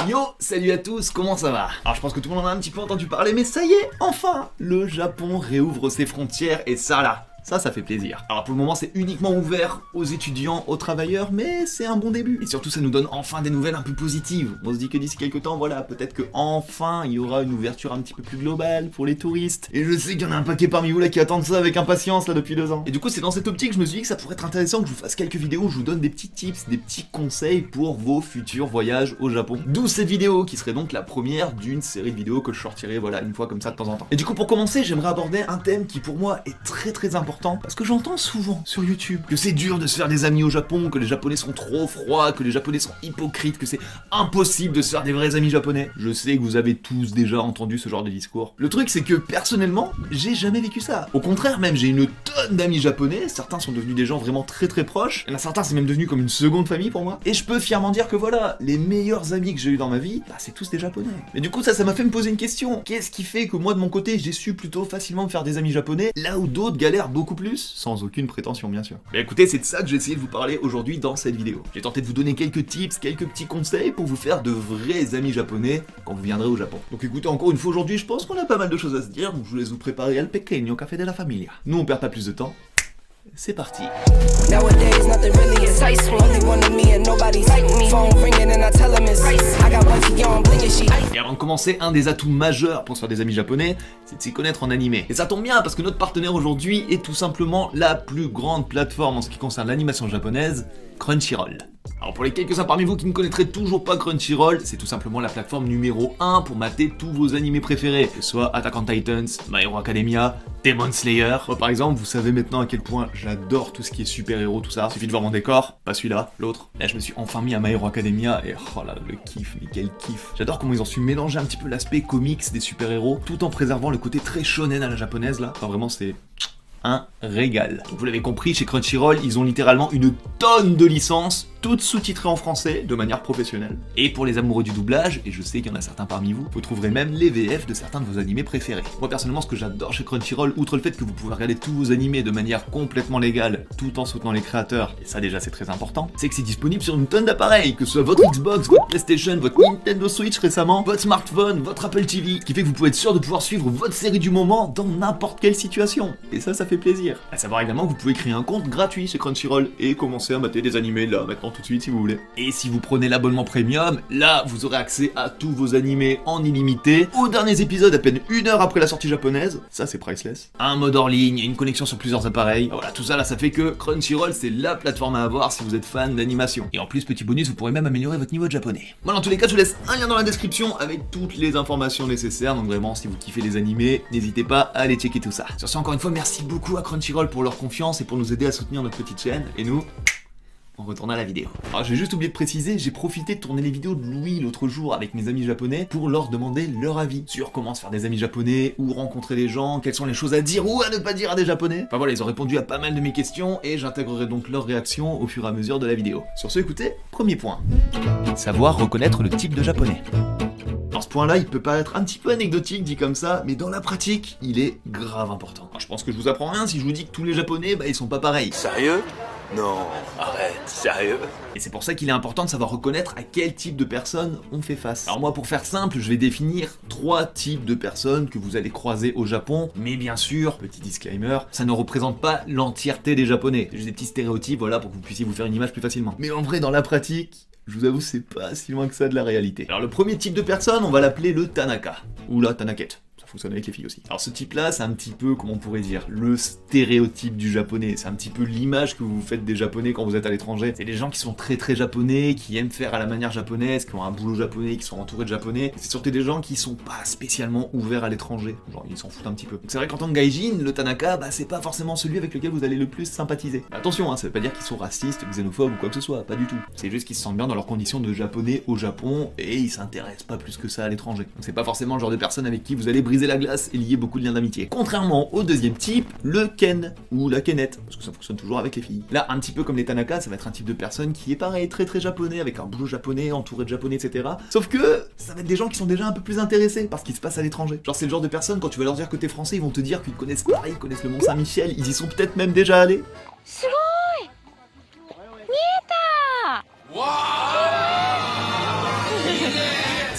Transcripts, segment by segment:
Yo, salut à tous, comment ça va? Alors je pense que tout le monde en a un petit peu entendu parler, mais ça y est, enfin, le Japon réouvre ses frontières et ça là, ça fait plaisir. Alors pour le moment c'est uniquement ouvert aux étudiants, aux travailleurs, mais c'est un bon début. Et surtout ça nous donne enfin des nouvelles un peu positives. On se dit que d'ici quelques temps, voilà, peut-être que enfin il y aura une ouverture un petit peu plus globale pour les touristes. Et je sais qu'il y en a un paquet parmi vous là qui attendent ça avec impatience là depuis 2 ans. Et du coup c'est dans cette optique que je me suis dit que ça pourrait être intéressant que je vous fasse quelques vidéos où je vous donne des petits tips, des petits conseils pour vos futurs voyages au Japon. D'où cette vidéo qui serait donc la première d'une série de vidéos que je sortirai voilà une fois comme ça de temps en temps. Et du coup pour commencer j'aimerais aborder un thème qui pour moi est très important. Parce que j'entends souvent sur YouTube que c'est dur de se faire des amis au Japon, que les Japonais sont trop froids, que les Japonais sont hypocrites, que c'est impossible de se faire des vrais amis japonais. Je sais que vous avez tous déjà entendu ce genre de discours. Le truc c'est que personnellement, j'ai jamais vécu ça. Au contraire même, j'ai une tonne d'amis japonais, certains sont devenus des gens vraiment très proches, il y en a certains c'est même devenu comme une seconde famille pour moi. Et je peux fièrement dire que voilà, les meilleurs amis que j'ai eu dans ma vie, bah c'est tous des Japonais. Mais du coup ça m'a fait me poser une question. Qu'est-ce qui fait que moi de mon côté, j'ai su plutôt facilement me faire des amis japonais, là où d'autres galèrent beaucoup plus? Sans aucune prétention bien sûr. Mais écoutez, c'est de ça que j'ai essayé de vous parler aujourd'hui dans cette vidéo. J'ai tenté de vous donner quelques tips, quelques petits conseils pour vous faire de vrais amis japonais quand vous viendrez au Japon. Donc écoutez, encore une fois aujourd'hui, je pense qu'on a pas mal de choses à se dire, donc je vous laisse vous préparer al pequeño café de la familia. Nous on perd pas plus de temps. C'est parti. Et avant de commencer, un des atouts majeurs pour se faire des amis japonais, c'est de s'y connaître en animé. Et ça tombe bien parce que notre partenaire aujourd'hui est tout simplement la plus grande plateforme en ce qui concerne l'animation japonaise, Crunchyroll. Alors pour les quelques-uns parmi vous qui ne connaîtraient toujours pas Crunchyroll, c'est tout simplement la plateforme numéro 1 pour mater tous vos animés préférés, que ce soit Attack on Titans, My Hero Academia, Demon Slayer. Moi par exemple, vous savez maintenant à quel point j'adore tout ce qui est super-héros, tout ça. Suffit de voir mon décor, pas celui-là, l'autre. Là je me suis enfin mis à My Hero Academia et oh là le kiff, mais quel kiff. J'adore comment ils ont su mélanger un petit peu l'aspect comics des super-héros, tout en préservant le côté très shonen à la japonaise là. Enfin vraiment c'est un régal. Donc vous l'avez compris, chez Crunchyroll, ils ont littéralement une tonne de licences, toutes sous-titrées en français, de manière professionnelle. Et pour les amoureux du doublage, et je sais qu'il y en a certains parmi vous, vous trouverez même les VF de certains de vos animés préférés. Moi personnellement, ce que j'adore chez Crunchyroll, outre le fait que vous pouvez regarder tous vos animés de manière complètement légale, tout en soutenant les créateurs, et ça déjà c'est très important, c'est que c'est disponible sur une tonne d'appareils, que ce soit votre Xbox, votre PlayStation, votre Nintendo Switch récemment, votre smartphone, votre Apple TV, ce qui fait que vous pouvez être sûr de pouvoir suivre votre série du moment dans n'importe quelle situation. Et ça fait plaisir. À savoir également que vous pouvez créer un compte gratuit chez Crunchyroll et commencer à mater des animés là, maintenant tout de suite si vous voulez. Et si vous prenez l'abonnement premium, là vous aurez accès à tous vos animés en illimité, aux derniers épisodes à peine 1 heure après la sortie japonaise, ça c'est priceless. Un mode hors ligne et une connexion sur plusieurs appareils. Voilà, tout ça là ça fait que Crunchyroll c'est la plateforme à avoir si vous êtes fan d'animation. Et en plus petit bonus, vous pourrez même améliorer votre niveau de japonais. Moi dans tous les cas je vous laisse un lien dans la description avec toutes les informations nécessaires, donc vraiment si vous kiffez les animés, n'hésitez pas à aller checker tout ça. Sur ce encore une fois merci beaucoup à Crunchyroll pour leur confiance et pour nous aider à soutenir notre petite chaîne, et nous, on retourne à la vidéo. Alors j'ai juste oublié de préciser, j'ai profité de tourner les vidéos de Louis l'autre jour avec mes amis japonais pour leur demander leur avis sur comment se faire des amis japonais, où rencontrer les gens, quelles sont les choses à dire ou à ne pas dire à des japonais. Enfin voilà, ils ont répondu à pas mal de mes questions et j'intégrerai donc leurs réactions au fur et à mesure de la vidéo. Sur ce, écoutez, premier point. Savoir reconnaître le type de japonais. Alors ce point-là, il peut paraître un petit peu anecdotique dit comme ça, mais dans la pratique, il est grave important. Alors, je pense que je vous apprends rien si je vous dis que tous les japonais, bah ils sont pas pareils. Sérieux? Non, arrête, sérieux? Et c'est pour ça qu'il est important de savoir reconnaître à quel type de personnes on fait face. Alors moi pour faire simple, je vais définir 3 types de personnes que vous allez croiser au Japon, mais bien sûr, petit disclaimer, ça ne représente pas l'entièreté des japonais. C'est juste des petits stéréotypes, voilà, pour que vous puissiez vous faire une image plus facilement. Mais en vrai, dans la pratique, je vous avoue, c'est pas si loin que ça de la réalité. Alors le premier type de personne, on va l'appeler le Tanaka, ou la Tanakette. Ça fonctionne avec les filles aussi. Alors ce type-là, c'est un petit peu, comment on pourrait dire, le stéréotype du japonais. C'est un petit peu l'image que vous vous faites des japonais quand vous êtes à l'étranger. C'est des gens qui sont très japonais, qui aiment faire à la manière japonaise, qui ont un boulot japonais, qui sont entourés de japonais. C'est surtout des gens qui sont pas spécialement ouverts à l'étranger. Genre ils s'en foutent un petit peu. Donc c'est vrai qu'en tant que gaijin, le Tanaka, bah c'est pas forcément celui avec lequel vous allez le plus sympathiser. Mais attention, hein, ça veut pas dire qu'ils sont racistes, xénophobes ou quoi que ce soit, pas du tout. C'est juste qu'ils se sentent bien dans leurs conditions de japonais au Japon et ils s'intéressent pas plus que ça à l'étranger. Donc c'est pas forcément le genre de personne avec qui vous allez briser la glace et lier beaucoup de liens d'amitié. Contrairement au deuxième type, le Ken, ou la Kenette, parce que ça fonctionne toujours avec les filles. Là, un petit peu comme les Tanaka, ça va être un type de personne qui est pareil, très japonais, avec un boulot japonais, entouré de japonais, etc. Sauf que, ça va être des gens qui sont déjà un peu plus intéressés par ce qui se passe à l'étranger. Genre c'est le genre de personnes, quand tu vas leur dire que t'es français, ils vont te dire qu'ils connaissent pareil, ils connaissent le Mont Saint-Michel, ils y sont peut-être même déjà allés.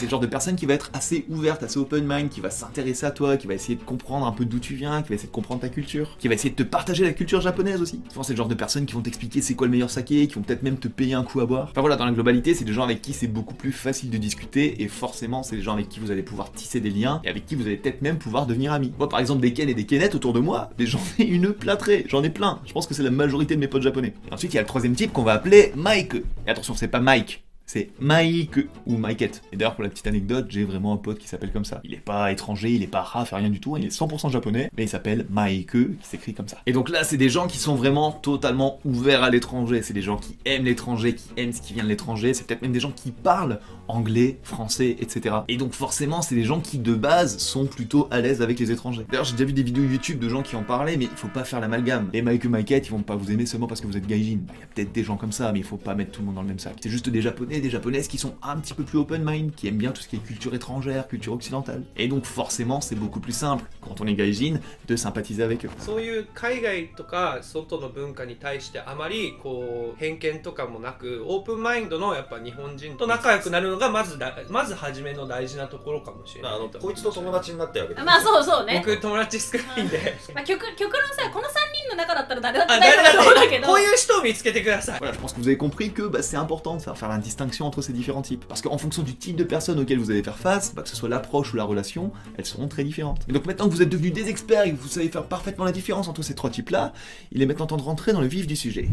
C'est le genre de personne qui va être assez ouverte, assez open mind, qui va s'intéresser à toi, qui va essayer de comprendre un peu d'où tu viens, qui va essayer de comprendre ta culture, qui va essayer de te partager la culture japonaise aussi. Souvent c'est le genre de personnes qui vont t'expliquer c'est quoi le meilleur saké, qui vont peut-être même te payer un coup à boire. Enfin voilà, dans la globalité, c'est des gens avec qui c'est beaucoup plus facile de discuter, et forcément c'est des gens avec qui vous allez pouvoir tisser des liens, et avec qui vous allez peut-être même pouvoir devenir amis. Moi par exemple des Ken et des Kenettes autour de moi, j'en ai une plâtrée, j'en ai plein. Je pense que c'est la majorité de mes potes japonais. Et ensuite il y a le troisième type qu'on va appeler Mike. Et attention, c'est pas Mike, c'est Mike ou Mikette. Et d'ailleurs, pour la petite anecdote, j'ai vraiment un pote qui s'appelle comme ça. Il est pas étranger, il est pas raf, rien du tout, il est 100% japonais, mais il s'appelle Mike, qui s'écrit comme ça. Et donc là, c'est des gens qui sont vraiment totalement ouverts à l'étranger. C'est des gens qui aiment l'étranger, qui aiment ce qui vient de l'étranger. C'est peut-être même des gens qui parlent anglais, français, etc. Et donc forcément, c'est des gens qui de base sont plutôt à l'aise avec les étrangers. D'ailleurs, j'ai déjà vu des vidéos YouTube de gens qui en parlaient, mais il faut pas faire l'amalgame. Les Mike Mikette, ils vont pas vous aimer seulement parce que vous êtes gaijin. Il y a peut-être des gens comme ça, mais il faut pas mettre tout le monde dans le même sac. C'est juste des japonais, des japonaises qui sont un petit peu plus open mind, qui aiment bien tout ce qui est culture étrangère, culture occidentale. Et donc forcément, c'est beaucoup plus simple, quand on est gaijin, de sympathiser avec eux. そういう海外とか外の文化に対してあまりこう偏見とかもなくオープンマインドのやっぱ日本人と仲良くなるのがまず初めの大事なところかもしれない。こいつと友達になったわけで。まあそうそうね。僕友達少ないんで。まあ極論さ、この3人の中だったら誰だってあ、大誰丈夫だだってけど。こういう人を見つけてください。 Voilà, je pense que vous avez compris que c'est important de faire la distinction entre ces différents types. Parce qu'en fonction du type de personne auquel vous allez faire face, que ce soit l'approche ou la relation, elles seront très différentes. Et donc maintenant que vous êtes devenus des experts et que vous savez faire parfaitement la différence entre ces trois types-là, il est maintenant temps de rentrer dans le vif du sujet.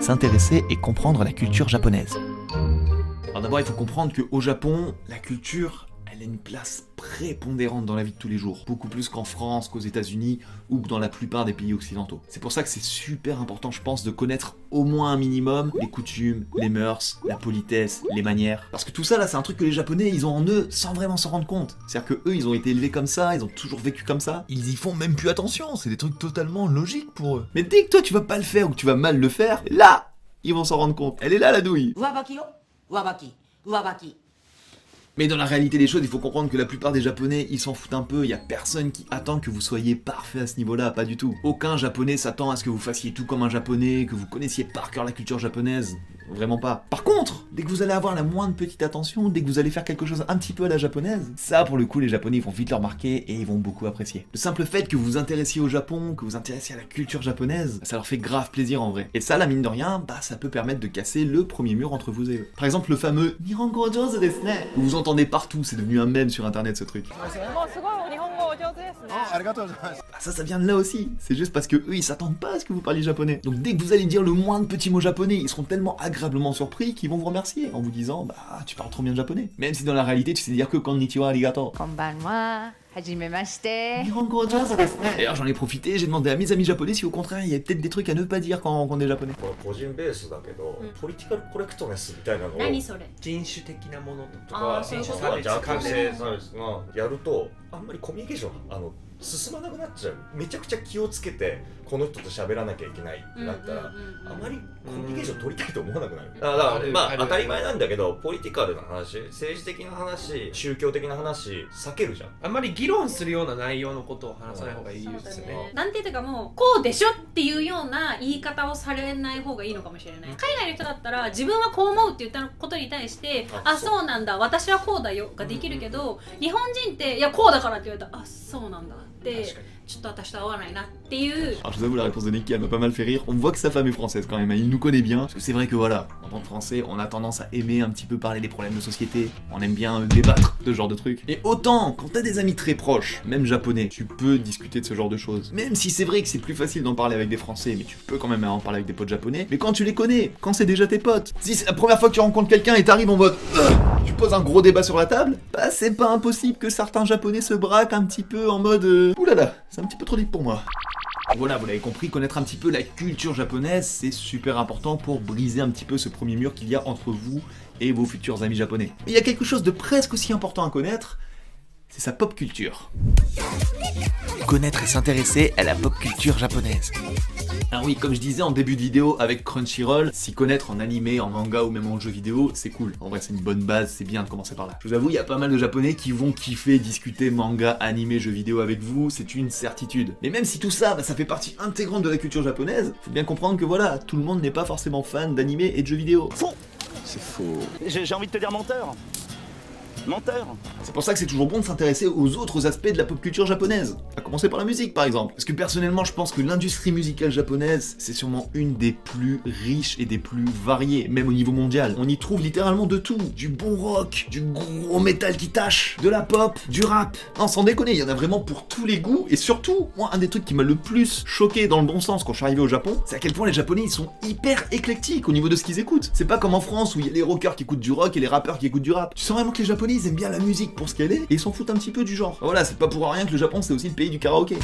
S'intéresser et comprendre la culture japonaise. Alors d'abord, il faut comprendre qu'au Japon, la culture, elle a une place prépondérante dans la vie de tous les jours, beaucoup plus qu'en France, qu'aux États-Unis ou que dans la plupart des pays occidentaux. C'est pour ça que c'est super important, je pense, de connaître au moins un minimum les coutumes, les mœurs, la politesse, les manières. Parce que tout ça là, c'est un truc que les Japonais, ils ont en eux sans vraiment s'en rendre compte. C'est-à-dire que eux, ils ont été élevés comme ça, ils ont toujours vécu comme ça. Ils y font même plus attention, c'est des trucs totalement logiques pour eux. Mais dès que toi, tu vas pas le faire ou que tu vas mal le faire, là, ils vont s'en rendre compte. Elle est là la douille. Wabaki yo, wabaki, wabaki. Mais dans la réalité des choses, il faut comprendre que la plupart des Japonais, ils s'en foutent un peu, il y a personne qui attend que vous soyez parfait à ce niveau-là, pas du tout. Aucun Japonais s'attend à ce que vous fassiez tout comme un Japonais, que vous connaissiez par cœur la culture japonaise. Vraiment pas. Par contre, dès que vous allez avoir la moindre petite attention, dès que vous allez faire quelque chose un petit peu à la japonaise, ça pour le coup les Japonais ils vont vite le remarquer et ils vont beaucoup apprécier. Le simple fait que vous vous intéressiez au Japon, que vous vous intéressiez à la culture japonaise, ça leur fait grave plaisir en vrai. Et ça, la mine de rien, ça peut permettre de casser le premier mur entre vous et eux. Par exemple le fameux Nihongo Jozu desu ne. Vous entendez partout, c'est devenu un mème sur internet ce truc. Ça vient de là aussi. C'est juste parce que eux ils s'attendent pas à ce que vous parliez japonais. Donc dès que vous allez dire le moindre petit mot japonais, ils seront tellement agréablement surpris qu'ils vont vous remercier en vous disant tu parles trop bien japonais. Même si dans la réalité tu sais dire que konnichiwa arigato. Konbanwa, hajimemashite. Nihongo Jozu desu ne. D'ailleurs j'en ai profité, j'ai demandé à mes amis japonais si au contraire il y avait peut-être des trucs à ne pas dire quand on est japonais. これ個人ベースだけど、ポリティカルコレクトネスみたいなのを何それ？人種的なものととかあーそういうことジャ関パ性差別がやるとあんまりコミュニケーション進まなくなっちゃう。めちゃくちゃ気をつけてこの人と喋らなきゃいけないってなったら、あまりコミュニケーション取りたいと思わなくなる。だからまあ当たり前なんだけど、ポリティカルな話、政治的な話、宗教的な話避けるじゃん。あんまり議論するような内容のことを話さない方がいいですよね。なんていうかもうこうでしょっていうような言い方をされない方がいいのかもしれない。海外の人だったら自分はこう思うって言ったことに対してあ、そうなんだ、私はこうだよができるけど、日本人っていやこうだからって言われたらあ、そうなんだってちょっと私と合わないなっていう。 Alors je vous avoue, la réponse de Nicky elle m'a pas mal fait rire. On voit que sa femme est française quand même, il nous connaît bien. Parce que c'est vrai que voilà, en tant que français, on a tendance à aimer un petit peu parler des problèmes de société. On aime bien débattre de ce genre de trucs. Et autant, quand t'as des amis très proches, même japonais, tu peux discuter de ce genre de choses. Même si c'est vrai que c'est plus facile d'en parler avec des français, mais tu peux quand même en parler avec des potes japonais. Mais quand tu les connais, quand c'est déjà tes potes, si c'est la première fois que tu rencontres quelqu'un et t'arrives en mode tu poses un gros débat sur la table, c'est pas impossible que certains japonais se braquent un petit peu en mode oulala, c'est un petit peu trop deep pour moi. Voilà, vous l'avez compris, connaître un petit peu la culture japonaise, c'est super important pour briser un petit peu ce premier mur qu'il y a entre vous et vos futurs amis japonais. Mais il y a quelque chose de presque aussi important à connaître, c'est sa pop culture. Connaître et s'intéresser à la pop culture japonaise. Alors oui, comme je disais en début de vidéo avec Crunchyroll, s'y connaître en animé, en manga ou même en jeu vidéo, c'est cool. En vrai, c'est une bonne base, c'est bien de commencer par là. Je vous avoue, il y a pas mal de japonais qui vont kiffer discuter manga, animé, jeux vidéo avec vous, c'est une certitude. Mais même si tout ça, ça fait partie intégrante de la culture japonaise, faut bien comprendre que voilà, tout le monde n'est pas forcément fan d'animé et de jeux vidéo. Faux. C'est faux. J'ai envie de te dire menteur. Menteur. C'est pour ça que c'est toujours bon de s'intéresser aux autres aspects de la pop culture japonaise, à commencer par la musique par exemple. Parce que personnellement je pense que l'industrie musicale japonaise, c'est sûrement une des plus riches et des plus variées, même au niveau mondial. On y trouve littéralement de tout, du bon rock, du gros métal qui tâche, de la pop, du rap. Non, sans déconner, il y en a vraiment pour tous les goûts, et surtout, moi un des trucs qui m'a le plus choqué dans le bon sens quand je suis arrivé au Japon, c'est à quel point les Japonais ils sont hyper éclectiques au niveau de ce qu'ils écoutent. C'est pas comme en France où il y a les rockers qui écoutent du rock et les rappeurs qui écoutent du rap. Tu sens vraiment que les Japonais ils aiment bien la musique pour ce qu'elle est, et ils s'en foutent un petit peu du genre. Voilà, c'est pas pour rien que le Japon c'est aussi le pays du karaoké.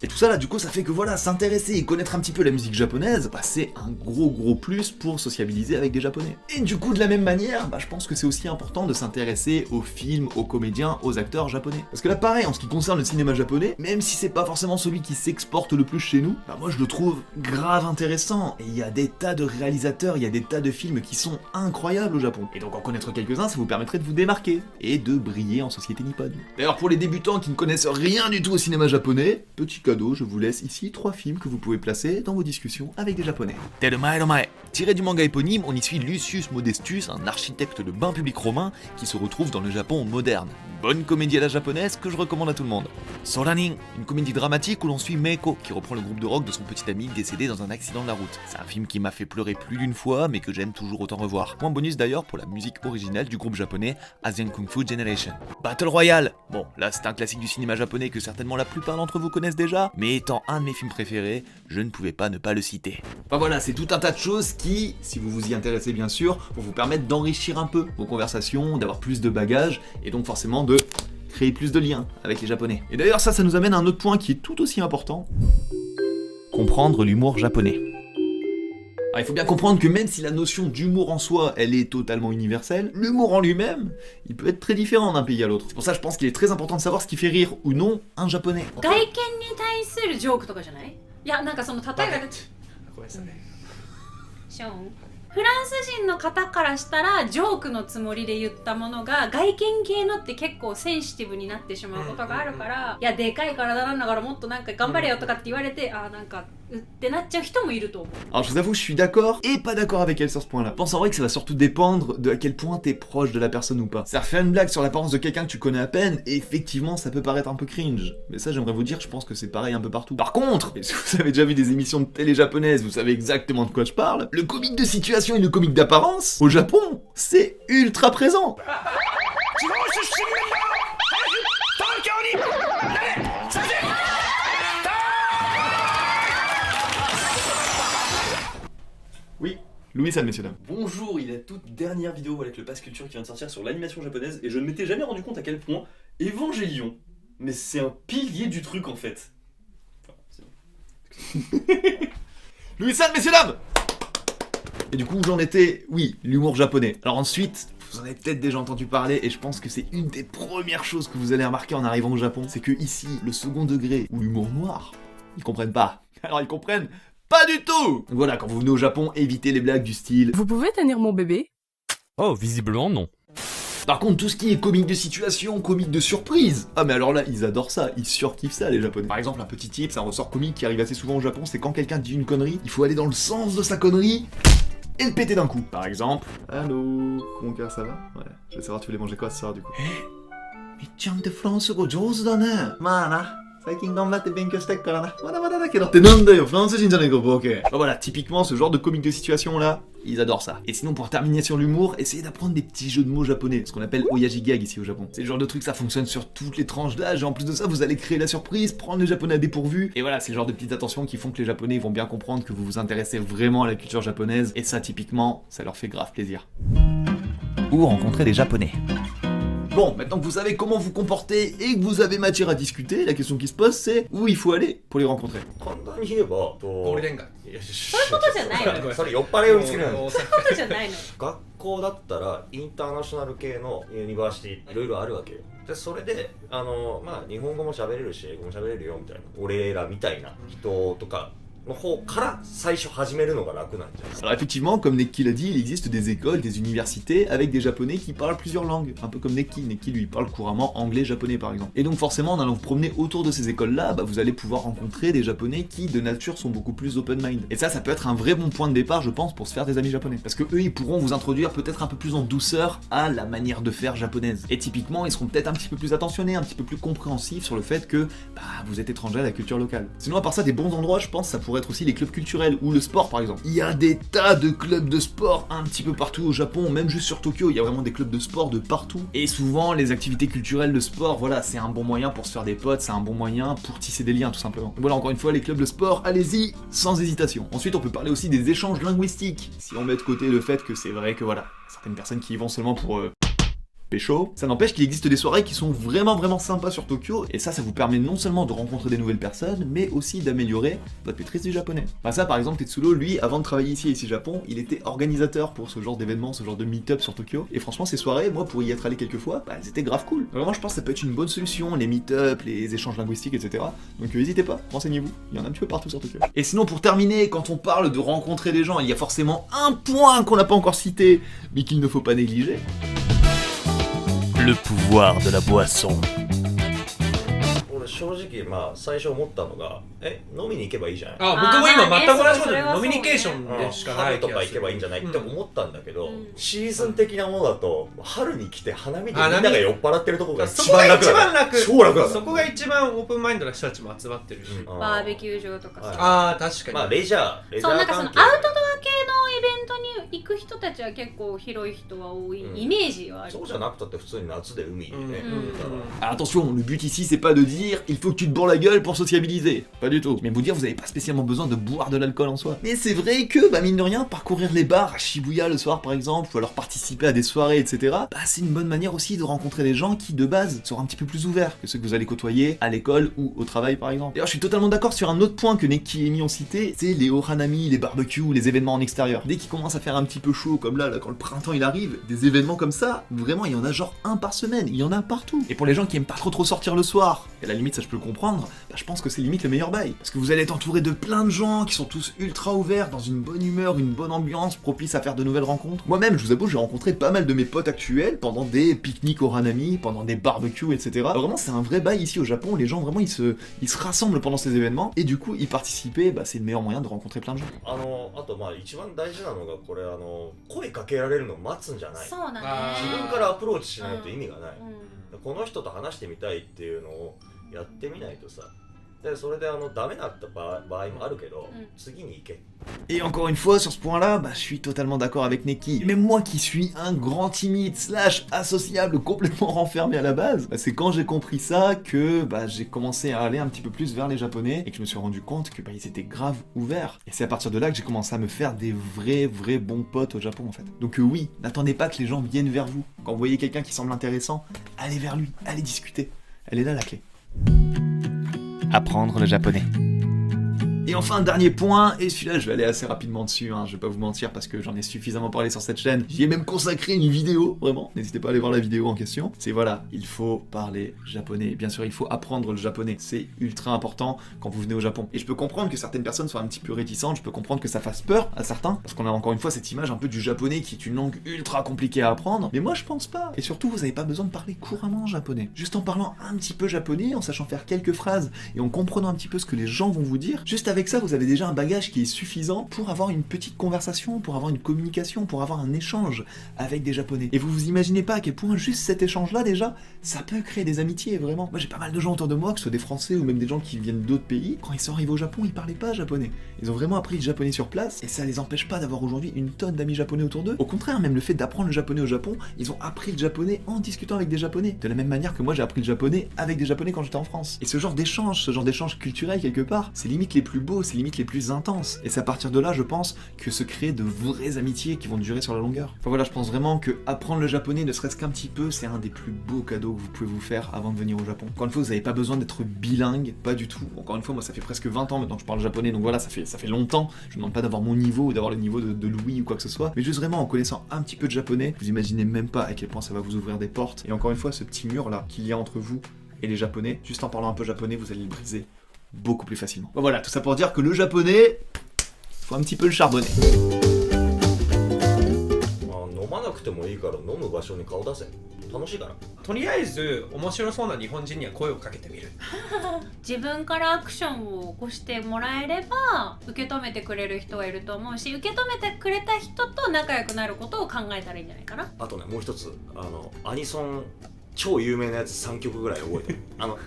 Et tout ça là, du coup, ça fait que voilà, s'intéresser et connaître un petit peu la musique japonaise, bah c'est un gros plus pour sociabiliser avec des Japonais. Et du coup, de la même manière, bah je pense que c'est aussi important de s'intéresser aux films, aux comédiens, aux acteurs japonais. Parce que là, pareil, en ce qui concerne le cinéma japonais, même si c'est pas forcément celui qui s'exporte le plus chez nous, bah moi je le trouve grave intéressant. Et il y a des tas de réalisateurs, il y a des tas de films qui sont incroyables au Japon. Et donc en connaître quelques-uns, ça vous permettrait de vous démarquer et de briller en société nippone. D'ailleurs, pour les débutants qui ne connaissent rien du tout au cinéma japonais, petit cadeau, je vous laisse ici 3 films que vous pouvez placer dans vos discussions avec des Japonais. Terumae no Mae. Tiré du manga éponyme, on y suit Lucius Modestus, un architecte de bain public romain qui se retrouve dans le Japon moderne. Bonne comédie à la japonaise que je recommande à tout le monde. Soranin, une comédie dramatique où l'on suit Meiko, qui reprend le groupe de rock de son petit ami décédé dans un accident de la route. C'est un film qui m'a fait pleurer plus d'une fois, mais que j'aime toujours autant revoir. Point bonus d'ailleurs pour la musique originale du groupe japonais Asian Kung Fu Generation. Battle Royale. Bon, là c'est un classique du cinéma japonais que certainement la plupart d'entre vous connaissent déjà, mais étant un de mes films préférés, je ne pouvais pas ne pas le citer. Enfin voilà, c'est tout un tas de choses qui, si vous vous y intéressez bien sûr, vont vous permettre d'enrichir un peu vos conversations, d'avoir plus de bagages, et donc forcément de créer plus de liens avec les Japonais. Et d'ailleurs ça nous amène à un autre point qui est tout aussi important. Comprendre l'humour japonais. Alors, il faut bien comprendre que même si la notion d'humour en soi, elle est totalement universelle, l'humour en lui-même, il peut être très différent d'un pays à l'autre. C'est pour ça que je pense qu'il est très important de savoir ce qui fait rire ou non un Japonais. 外見に対するジョークとかじゃない？いやなんかその例えばごめんなさいね。ショーンフランス人の方からしたらジョークのつもりで言ったものが外見系のって結構センシティブになってしまうことがあるから、いやでかい体なんだからもっとなんか頑張れよとかって言われて、あなんかってなっちゃう人もいると思う。Alors je vous avoue, je suis d'accord et pas d'accord avec elle sur ce point-là. Je pense en vrai que ça va surtout dépendre de à quel point t'es proche de la personne ou pas. C'est-à-dire faire une blague sur l'apparence de quelqu'un que tu connais à peine, et effectivement ça peut paraître un peu cringe. Mais ça j'aimerais vous dire, je pense que c'est pareil un peu partout. Par contre, si vous avez déjà vu des émissions de télé japonaises, vous savez exactement de quoi je parle, le comique de situation et le comique d'apparence, au Japon, c'est ultra présent. Oui, Louis-san, messieurs dames. Bonjour, il y a la toute dernière vidéo avec le Pass Culture qui vient de sortir sur l'animation japonaise et je ne m'étais jamais rendu compte à quel point Evangelion, mais c'est un pilier du truc en fait. Enfin, c'est bon. Louis-san, messieurs dames. Et du coup, j'en étais, oui, l'humour japonais. Alors ensuite, vous en avez peut-être déjà entendu parler, et je pense que c'est une des premières choses que vous allez remarquer en arrivant au Japon, c'est que ici, le second degré, ou l'humour noir, ils comprennent pas. Alors ils comprennent pas du tout. Donc voilà, quand vous venez au Japon, évitez les blagues du style Vous pouvez tenir mon bébé? Oh, visiblement non. Par contre, tout ce qui est comique de situation, comique de surprise, ah mais alors là, ils adorent ça, ils surkiffent ça les Japonais. Par exemple, un petit tip, c'est un ressort comique qui arrive assez souvent au Japon, c'est quand quelqu'un dit une connerie, il faut aller dans le sens de sa connerie et le péter d'un coup. Par exemple, allô, mon cœur, ça va? Ouais, je vais savoir tu voulais manger quoi ce soir du coup. Mais tiens, t'es français go jōzu da ne. Mana. Bah voilà, typiquement ce genre de comique de situation là, ils adorent ça. Et sinon pour terminer sur l'humour, essayez d'apprendre des petits jeux de mots japonais, ce qu'on appelle oyaji gag ici au Japon. C'est le genre de truc, ça fonctionne sur toutes les tranches d'âge, et en plus de ça vous allez créer la surprise, prendre les japonais à dépourvu, et voilà, c'est le genre de petites attentions qui font que les japonais vont bien comprendre que vous vous intéressez vraiment à la culture japonaise, et ça typiquement, ça leur fait grave plaisir. Ou rencontrer des japonais. Bon, maintenant que vous savez comment vous comporter et que vous avez matière à discuter, la question qui se pose c'est où il faut aller pour les rencontrer. 簡単に言えばゴールデン街。そういうことじゃないの。それ酔っ払いを見つけるの。そういうことじゃないの。学校だったらインターナショナル系のユニバーシティいろいろあるわけよ。でそれでまあ日本語も喋れるし英語も喋れるよみたいな俺らみたいな人とかの方から最初始めるのが楽なんじゃないですか。 Alors effectivement, comme Neki l'a dit, il existe des écoles, des universités avec des japonais qui parlent plusieurs langues. Un peu comme Neki. Neki lui parle couramment anglais, japonais par exemple. Et donc forcément, en allant vous promener autour de ces écoles-là, bah, vous allez pouvoir rencontrer des japonais qui de nature sont beaucoup plus open mind. Et ça peut être un vrai bon point de départ, je pense, pour se faire des amis japonais. Parce que eux, ils pourront vous introduire peut-être un peu plus en douceur à la manière de faire japonaise. Et typiquement, ils seront peut-être un petit peu plus attentionnés, un petit peu plus compréhensifs sur le fait que bah, vous êtes étranger à la culture locale. Sinon, à part ça, des bons endroits, je pense, ça pourrait être aussi les clubs culturels ou le sport par exemple. Il y a des tas de clubs de sport un petit peu partout au Japon, même juste sur Tokyo, il y a vraiment des clubs de sport de partout. Et souvent, les activités culturelles de sport, voilà, c'est un bon moyen pour se faire des potes, c'est un bon moyen pour tisser des liens tout simplement. Voilà, encore une fois, les clubs de sport, allez-y, sans hésitation. Ensuite, on peut parler aussi des échanges linguistiques. Si on met de côté le fait que c'est vrai que voilà, certaines personnes qui y vont seulement pour pécho. Ça n'empêche qu'il existe des soirées qui sont vraiment sympas sur Tokyo, et ça vous permet non seulement de rencontrer des nouvelles personnes, mais aussi d'améliorer votre maîtrise du japonais. Bah ça par exemple, Tetsulo, lui, avant de travailler ici Japon, il était organisateur pour ce genre d'événements, ce genre de meet-up sur Tokyo, et franchement ces soirées, moi pour y être allé quelques fois, bah elles étaient grave cool. Vraiment je pense que ça peut être une bonne solution, les meet-up, les échanges linguistiques, etc. Donc n'hésitez pas, renseignez-vous, il y en a un petit peu partout sur Tokyo. Et sinon pour terminer, quand on parle de rencontrer des gens, il y a forcément un point qu'on n'a pas encore cité, mais qu'il ne faut pas négliger. Le pouvoir de la boisson. 俺正直まあ最初思ったのが飲みに行けばいいじゃない。あ、僕も今全く同じことであーノミニケーションでしかない気がする。春とか行けばいいんじゃないって思ったんだけど、うんシーズン的なものだと春に来て花見でみんな花見が酔っ払ってるところがそこが一番楽だ一番楽。超楽だそこが一番オープンマインドな人たちも集まってるし。うんバーベキュー場とかさ、ああ、確かに。まあレジャーそうなんかそのアウトド関係ア系のイベントに行く人たちは結構広い人は多いイメージはある。そうじゃなくたって普通に夏で海でね、Alors attention, le but ici c'est pas de dire il faut que tu te bourres la gueule pour sociabiliser, pas du tout. Mais vous dire vous avez pas spécialement besoin de boire de l'alcool en soi. Mais c'est vrai que, bah mine de rien, parcourir les bars à Shibuya le soir par exemple, ou alors participer à des soirées, etc. Bah c'est une bonne manière aussi de rencontrer des gens qui de base seront un petit peu plus ouverts que ceux que vous allez côtoyer à l'école ou au travail par exemple. D'ailleurs je suis totalement d'accord sur un autre point que Neki et Mi ont cité, c'est les ohanami, les barbecues, les événements en extérieur. Dès qu'il commence à faire un petit peu chaud comme là quand le printemps il arrive, des événements comme ça, vraiment il y en a genre un par semaine, il y en a partout. Et pour les gens qui aiment pas trop sortir le soir, et à la limite ça je peux le comprendre, bah je pense que c'est limite le meilleur bail. Parce que vous allez être entouré de plein de gens qui sont tous ultra ouverts, dans une bonne humeur, une bonne ambiance, propice à faire de nouvelles rencontres. Moi-même, je vous avoue, j'ai rencontré pas mal de mes potes actuels pendant des pique-niques au Hanami, pendant des barbecues, etc. Vraiment, c'est un vrai bail ici au Japon. Les gens, vraiment, ils se rassemblent pendant ces événements, et du coup, y participer, bah, c'est le meilleur moyen de rencontrer plein de gens. あとまあ一番大事なのがこれ声かけられるのを待つんじゃない。そうだね。自分からアプローチしないと意味がない。うんこの人と話してみたいっていうのをやってみないとさ。でそれでダメだった場合もあるけど、次に行け。 Et encore une fois, sur ce point-là, bah, je suis totalement d'accord avec Neki. Même moi qui suis un grand timide / associable complètement renfermé à la base, bah, c'est quand j'ai compris ça que bah, j'ai commencé à aller un petit peu plus vers les Japonais et que je me suis rendu compte que bah, ils étaient grave ouverts. Et c'est à partir de là que j'ai commencé à me faire des vrais bons potes au Japon en fait. Donc oui, n'attendez pas que les gens viennent vers vous. Quand vous voyez quelqu'un qui semble intéressant, allez vers lui, allez discuter. Elle est là la clé. Apprendre le japonais. Et enfin, dernier point, et celui-là je vais aller assez rapidement dessus, hein, je vais pas vous mentir parce que j'en ai suffisamment parlé sur cette chaîne. J'y ai même consacré une vidéo, vraiment, n'hésitez pas à aller voir la vidéo en question. C'est voilà, il faut parler japonais, bien sûr il faut apprendre le japonais, c'est ultra important quand vous venez au Japon. Et je peux comprendre que certaines personnes soient un petit peu réticentes, je peux comprendre que ça fasse peur à certains, parce qu'on a encore une fois cette image un peu du japonais qui est une langue ultra compliquée à apprendre, mais moi je pense pas. Et surtout vous avez pas besoin de parler couramment japonais, juste en parlant un petit peu japonais, en sachant faire quelques phrases, et en comprenant un petit peu ce que les gens vont vous dire, juste avec ça vous avez déjà un bagage qui est suffisant pour avoir une petite conversation, pour avoir une communication, pour avoir un échange avec des japonais. Et vous vous imaginez pas à quel point juste cet échange là déjà, ça peut créer des amitiés vraiment. Moi j'ai pas mal de gens autour de moi, que ce soit des Français ou même des gens qui viennent d'autres pays, quand ils sont arrivés au Japon ils parlaient pas japonais. Ils ont vraiment appris le japonais sur place, et ça les empêche pas d'avoir aujourd'hui une tonne d'amis japonais autour d'eux. Au contraire, même le fait d'apprendre le japonais au Japon, ils ont appris le japonais en discutant avec des japonais. De la même manière que moi j'ai appris le japonais avec des japonais quand j'étais en France. Et ce genre d'échange culturel quelque part, c'est limite les plus beaux, c'est limite les plus intenses. Et c'est à partir de là, je pense, que se créent de vraies amitiés qui vont durer sur la longueur. Enfin voilà, je pense vraiment que apprendre le japonais, ne serait-ce qu'un petit peu, c'est un des plus beaux cadeaux que vous pouvez vous faire avant de venir au Japon. Encore une fois, vous n'avez pas besoin d'être bilingue, pas du tout. Encore une fois, moi ça fait presque 20 ans maintenant que je parle japonais, donc voilà, ça fait longtemps. Je ne demande pas d'avoir mon niveau ou d'avoir le niveau de Louis ou quoi que ce soit, mais juste vraiment en connaissant un petit peu de japonais, vous imaginez même pas à quel point ça va vous ouvrir des portes. Et encore une fois, ce petit mur là qu'il y a entre vous et les japonais, juste en parlant un peu japonais, vous allez le briser beaucoup plus facilement. Bon, voilà, tout ça pour dire que le japonais, faut un petit peu le charbonner. 飲まなくてもいいから飲む場所に顔出せ楽しいから。とりあえず面白そうな日本人には声をかけてみる。自分からアクションを起こしてもらえれば受け止めてくれる人はいると思うし、受け止めてくれた人と仲良くなることを考えたらいいんじゃないかな。あとね、もう一つアニソン超有名なやつ3曲ぐらい覚えてる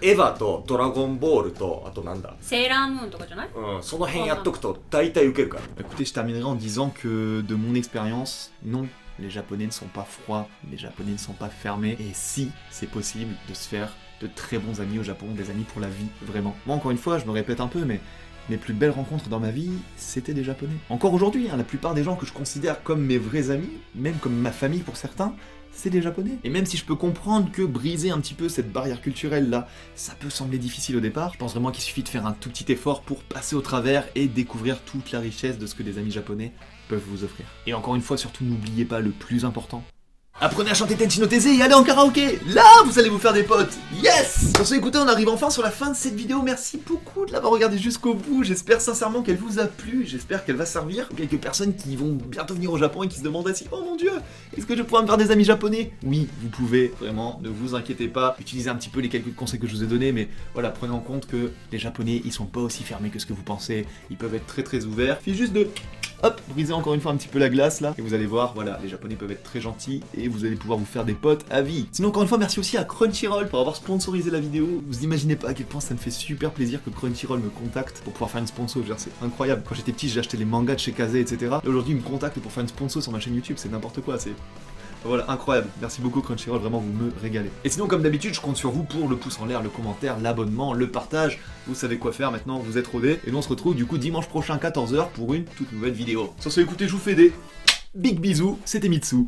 エヴァとドラゴンボールとあとなんだセーラームーンとかじゃない？その辺やっとくと大体ウケるから。 Écoutez, je terminerai en disant que de mon expérience, non, les Japonais ne sont pas froids, les Japonais ne sont pas fermés, et si c'est possible de se faire de très bons amis au Japon, des amis pour la vie, vraiment. Moi, encore une fois, je me répète un peu, mais mes plus belles rencontres dans ma vie, c'était des Japonais. Encore aujourd'hui, la plupart des gens que je considère comme mes vrais amis, même comme ma famille pour certains, c'est des Japonais. Et même si je peux comprendre que briser un petit peu cette barrière culturelle là, ça peut sembler difficile au départ, je pense vraiment qu'il suffit de faire un tout petit effort pour passer au travers et découvrir toute la richesse de ce que des amis japonais peuvent vous offrir. Et encore une fois, surtout n'oubliez pas le plus important. Apprenez à chanter Tenchi no Taizai et allez en karaoké. Là, vous allez vous faire des potes. Yes. Sur ce, écoutez, on arrive enfin sur la fin de cette vidéo. Merci beaucoup de l'avoir regardé jusqu'au bout. J'espère sincèrement qu'elle vous a plu. J'espère qu'elle va servir à quelques personnes qui vont bientôt venir au Japon et qui se demandent si, oh mon dieu, est-ce que je pourrais me faire des amis japonais? Oui, vous pouvez, vraiment, ne vous inquiétez pas. Utilisez un petit peu les quelques conseils que je vous ai donnés, mais voilà, prenez en compte que les Japonais, ils sont pas aussi fermés que ce que vous pensez. Ils peuvent être très très ouverts. Il suffit juste de... hop, brisez encore une fois un petit peu la glace là, et vous allez voir, voilà, les Japonais peuvent être très gentils, et vous allez pouvoir vous faire des potes à vie. Sinon, encore une fois, merci aussi à Crunchyroll pour avoir sponsorisé la vidéo. Vous imaginez pas à quel point ça me fait super plaisir que Crunchyroll me contacte pour pouvoir faire une sponsor, c'est incroyable. Quand j'étais petit, j'ai acheté les mangas de chez Kazé, etc. Aujourd'hui, ils me contactent pour faire une sponsor sur ma chaîne YouTube, c'est n'importe quoi, c'est... Voilà, incroyable. Merci beaucoup Crunchyroll, vraiment vous me régalez. Et sinon, comme d'habitude, je compte sur vous pour le pouce en l'air, le commentaire, l'abonnement, le partage. Vous savez quoi faire maintenant, vous êtes rodés. Et nous on se retrouve du coup dimanche prochain 14h pour une toute nouvelle vidéo. Sur ce, écoutez, je vous fais des big bisous, c'était Mitsu.